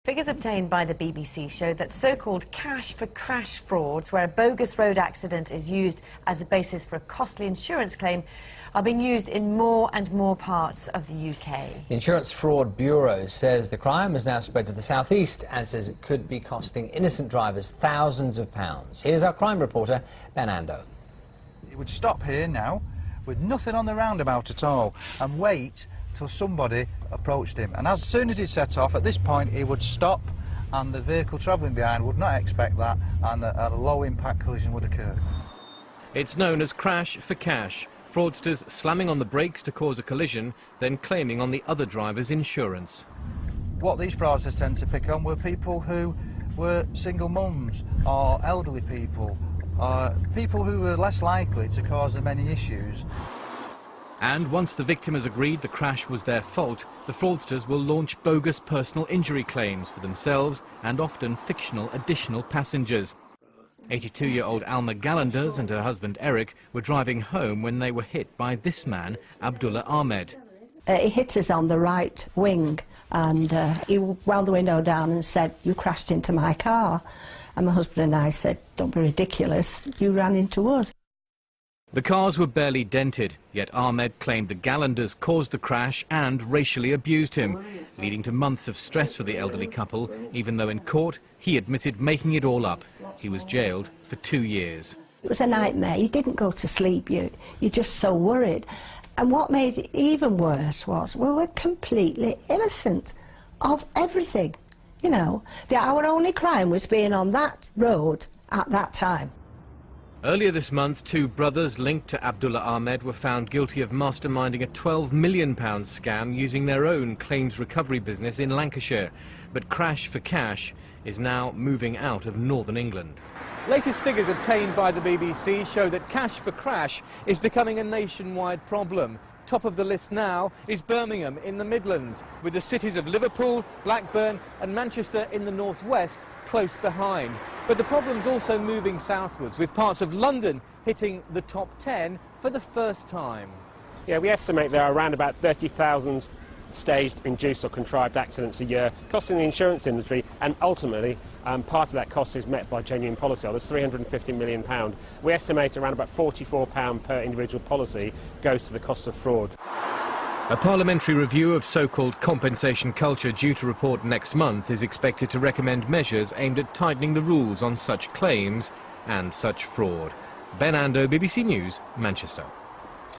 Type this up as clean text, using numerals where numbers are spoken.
Figures obtained by the BBC show that so-called cash for crash frauds, where a bogus road accident is used as a basis for a costly insurance claim, are being used in more and more parts of the UK. The Insurance Fraud Bureau says the crime has now spread to the southeast and says it could be costing innocent drivers thousands of pounds. Here's our crime reporter, Ben Ando. He would stop here now with nothing on the roundabout at all and wait till somebody approached him, and as soon as he set off, at this point he would stop and the vehicle travelling behind would not expect that, and a low impact collision would occur. It's known as crash for cash. Fraudsters slamming on the brakes to cause a collision, then claiming on the other driver's insurance. What these fraudsters tend to pick on were people who were single mums or elderly people, people who were less likely to cause them any issues. And once the victim has agreed the crash was their fault, the fraudsters will launch bogus personal injury claims for themselves and often fictional additional passengers. 82-year-old Alma Gallanders and her husband Eric were driving home when they were hit by this man, Abdullah Ahmed. He hit us on the right wing and he wound the window down and said, "You crashed into my car." And my husband and I said, "Don't be ridiculous, you ran into us." The cars were barely dented, yet Ahmed claimed the Gallanders caused the crash and racially abused him, leading to months of stress for the elderly couple, even though in court he admitted making it all up. He was jailed for 2 years. It was a nightmare. You didn't go to sleep, you're just so worried. And what made it even worse was we were completely innocent of everything. You know, our only crime was being on that road at that time. Earlier this month, 2 brothers linked to Abdullah Ahmed were found guilty of masterminding a £12 million scam using their own claims recovery business in Lancashire. But crash for cash is now moving out of northern England. Latest figures obtained by the BBC show that cash for crash is becoming a nationwide problem. Top of the list now is Birmingham in the Midlands, with the cities of Liverpool, Blackburn and Manchester in the northwest close behind. But the problem's also moving southwards, with parts of London hitting the top 10 for the first time. Yeah, we estimate there are around about 30,000 staged, induced or contrived accidents a year, costing the insurance industry, and ultimately part of that cost is met by genuine policyholders, £350 million. We estimate around about £44 per individual policy goes to the cost of fraud. A parliamentary review of so-called compensation culture due to report next month is expected to recommend measures aimed at tightening the rules on such claims and such fraud. Ben Ando, BBC News, Manchester.